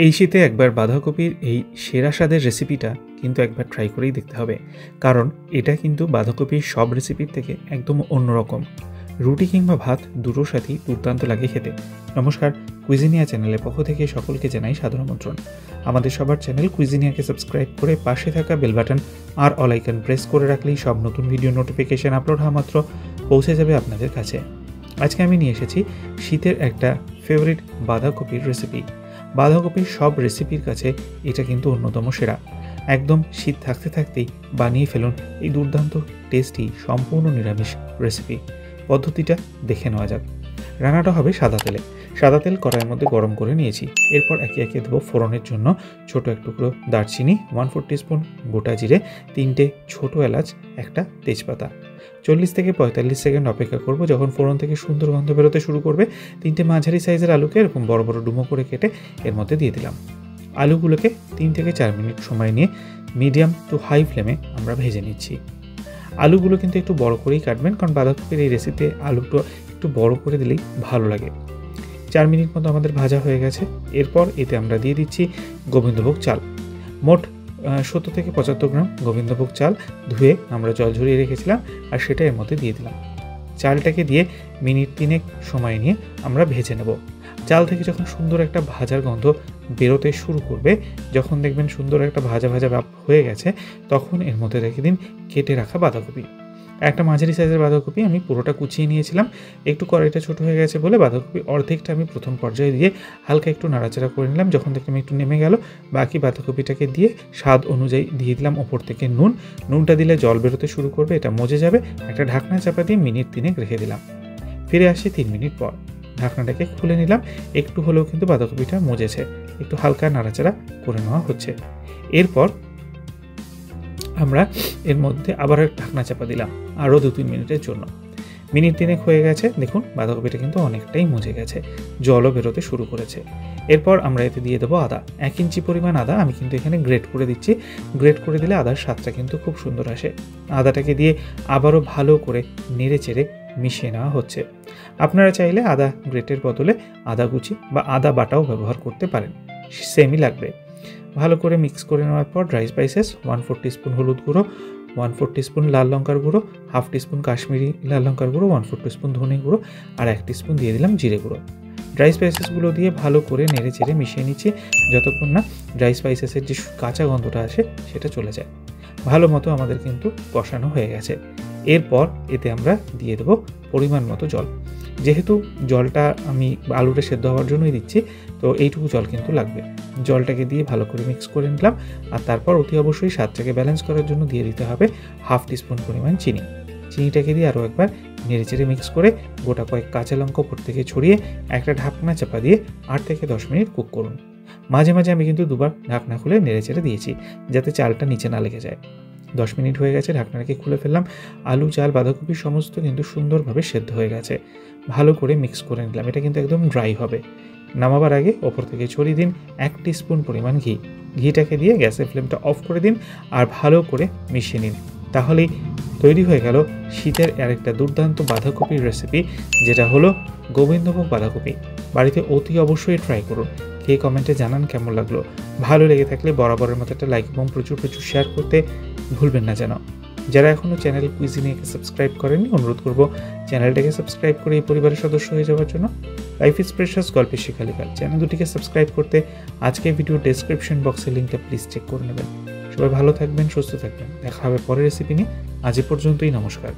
এই শীতে একবার বাঁধাকপির এই সেরা স্বাদের রেসিপিটা কিন্তু একবার ট্রাই করেই দেখতে হবে, কারণ এটা কিন্তু বাঁধাকপির সব রেসিপির থেকে একদম অন্যরকম। রুটি কিংবা ভাত দুটোর সাথেই দুর্দান্ত লাগে খেতে। নমস্কার, কুইজিনিয়া চ্যানেলের পক্ষ থেকে সকলকে জানাই সাদর আমন্ত্রণ। আমাদের সবার চ্যানেল কুইজিনিয়াকে সাবস্ক্রাইব করে পাশে থাকা বেল বাটন আর অল আইকন প্রেস করে রাখলেই সব নতুন ভিডিও নোটিফিকেশন আপলোড হওয়া মাত্র পৌঁছে যাবে আপনাদের কাছে। আজকে আমি নিয়ে এসেছি শীতের একটা ফেভারিট বাঁধাকপির রেসিপি। বাঁধাকপির সব রেসিপির কাছে এটা কিন্তু অন্যতম সেরা। একদম শীত থাকতে থাকতেই বানিয়ে ফেলুন এই দুর্দান্ত টেস্টি সম্পূর্ণ নিরামিষ রেসিপি। পদ্ধতিটা দেখে নেওয়া যাক। রান্নাটা হবে সাদা তেলে। সাদা তেল কড়াইয়ের মধ্যে গরম করে নিয়েছি। এরপর একে একে দেবো ফোড়নের জন্য ছোট এক টুকরো দারচিনি, 1/4 টিস্পুন গোটা জিরে, 3টে ছোট এলাচ, একটা তেজপাতা। 40 থেকে 45 সেকেন্ড অপেক্ষা করব। যখন ফোড়ন থেকে সুন্দর গন্ধ বেরোতে শুরু করবে, 3টে মাঝারি সাইজের আলুকে এরকম বড় বড় ডুমো করে কেটে এর মধ্যে দিয়ে দিলাম। আলুগুলোকে 3 থেকে 4 মিনিট সময় নিয়ে মিডিয়াম টু হাই ফ্লেমে আমরা ভেজে নিচ্ছি। আলুগুলো কিন্তু একটু বড় করেই কাটবেন, কারণ বাঁধাকপির এই রেসিপিতে আলুটা একটু বড় করে দিলেই ভালো লাগে। 4 মিনিট মতো আমাদের ভাজা হয়ে গেছে। এরপর এতে আমরা দিয়ে দিচ্ছি গোবিন্দভোগ চাল। মোট 70 থেকে 75 গ্রাম গোবিন্দভোগ চাল ধুয়ে আমরা জল ঝরিয়ে রেখেছিলাম, আর সেটা এর মধ্যে দিয়ে দিলাম। চালটাকে দিয়ে মিনিট 3 সময় নিয়ে আমরা ভেজে নেব। চাল থেকে যখন সুন্দর একটা ভাজার গন্ধ বেরোতে শুরু করবে, যখন দেখবেন সুন্দর একটা ভাজা ভাজা ভাব হয়ে গেছে, তখন এর মধ্যে রেখে দিন কেটে রাখা বাঁধাকপি। একটা মাঝারি সাইজের বাঁধাকপি আমি পুরোটা কুচিয়ে নিয়েছিলাম। একটু কড়াইটা ছোটো হয়ে গেছে বলে বাঁধাকপি অর্ধেকটা আমি প্রথম পর্যায়ে দিয়ে হালকা একটু নাড়াচাড়া করে নিলাম। যখন দেখলাম একটু নেমে গেল, বাকি বাঁধাকপিটাকে দিয়ে স্বাদ অনুযায়ী দিয়ে দিলাম ওপর থেকে নুন। নুনটা দিলে জল বেরোতে শুরু করবে, এটা মজে যাবে। একটা ঢাকনা চাপা দিয়ে মিনিট 3 রেখে দিলাম। ফিরে আসি 3 মিনিট পর। ঢাকনাটাকে খুলে নিলাম। একটু হলেও কিন্তু বাঁধাকপিটা মজেছে, একটু হালকা নাড়াচাড়া করে নেওয়া হচ্ছে। এরপর আমরা এর মধ্যে আবার ঢাকনা চাপা দিলাম আরও 2-3 মিনিটের জন্য। মিনিট 3 হয়ে গেছে। দেখুন বাঁধাকপিটা কিন্তু অনেকটাই মজে গেছে, জলও বেরোতে শুরু করেছে। এরপর আমরা এতে দিয়ে দেবো আদা। 1 ইঞ্চি পরিমাণ আদা আমি কিন্তু এখানে গ্রেট করে দিচ্ছি। গ্রেট করে দিলে আদার স্বাদটা কিন্তু খুব সুন্দর আসে। আদাটাকে দিয়ে আবারও ভালো করে নেড়ে চেড়ে মিশিয়ে নেওয়া হচ্ছে। আপনারা চাইলে আদা গ্রেটের বদলে আদা কুচি বা আদা বাটাও ব্যবহার করতে পারেন, সেমই লাগবে। ভালো করে মিক্স করে নেওয়ার পর ড্রাই স্পাইসেস 1/4 টিস্পুন হলুদ গুঁড়ো, 1/4 টিস্পুন লাল লঙ্কার গুঁড়ো, 1/2 টিস্পুন কাশ্মীরি লাল লঙ্কার গুঁড়ো, 1/4 টিস্পুন ধনে গুঁড়ো আর 1 টিস্পুন দিয়ে দিলাম জিরে গুঁড়ো। ড্রাই স্পাইসেসগুলো দিয়ে ভালো করে নেড়ে চেড়ে মিশিয়ে নিচ্ছি, যতক্ষণ না ড্রাই স্পাইসেসের যে কাঁচা গন্ধটা আসে সেটা চলে যায়। ভালো মতো আমাদের কিন্তু কষানো হয়ে গেছে। এরপর এতে আমরা দিয়ে দেবো পরিমাণ মতো জল। যেহেতু জলটা আমি আলুটা সেদ্ধ হওয়ার জন্যই দিচ্ছি, তো এইটুকু জল কিন্তু লাগবে। জলটাকে দিয়ে ভালো করে মিক্স করে নিলাম। আর তারপর অতি অবশ্যই স্বাদটাকে ব্যালেন্স করার জন্য দিয়ে দিতে হবে 1/2 টিস্পুন পরিমাণ চিনি। চিনিটাকে দিয়ে আরও একবার নেড়ে চেড়ে মিক্স করে গোটা কয়েক কাঁচা লঙ্কা উপর থেকে ছড়িয়ে একটা ঢাকনা চাপা দিয়ে 8 থেকে 10 মিনিট কুক করুন। মাঝে মাঝে আমি কিন্তু দুবার ঢাকনা খুলে নেড়ে চেড়ে দিয়েছি, যাতে চালটা নিচে না লেগে যায়। 10 মিনিট হয়ে গেছে, ঢাকনাটাকে খুলে ফেললাম। আলু, চাল, বাঁধাকপি সমস্ত কিন্তু সুন্দরভাবে সেদ্ধ হয়ে গেছে। ভালো করে মিক্স করে নিলাম। এটা কিন্তু একদম ড্রাই হবে। নামাবার আগে ওপর থেকে ছড়িয়ে দিন 1 টিস্পুন পরিমাণ ঘি। ঘিটাকে দিয়ে গ্যাসের ফ্লেমটা অফ করে দিন আর ভালো করে মিশিয়ে নিন। তাহলেই তৈরি হয়ে গেল শীতের আরেকটা দুর্দান্ত বাঁধাকপির রেসিপি, যেটা হলো গোবিন্দভোগ বাঁধাকপি। বাড়িতে অতি অবশ্যই ট্রাই করুন। খেয়ে কমেন্টে জানান কেমন লাগলো। ভালো লেগে থাকলে বরাবরের মতো একটা লাইক এবং প্রচুর শেয়ার করতে ভুলবেন না যেন। যারা এখনও চ্যানেল কুইজিনিয়াকে সাবস্ক্রাইব করেননি, অনুরোধ করব চ্যানেলটাকে সাবস্ক্রাইব করে এই পরিবারের সদস্য হয়ে যাওয়ার জন্য। লাইফ ইজ প্রেশাস গল্পের শিখালিকাল চ্যানেল দুটিকে সাবস্ক্রাইব করতে আজকের ভিডিও ডেসক্রিপশন বক্সের লিঙ্কটা প্লিজ চেক করে নেবেন। সবাই ভালো থাকবেন, সুস্থ থাকবেন। দেখা হবে পরের রেসিপি নিয়ে। আজ এ পর্যন্তই, নমস্কার।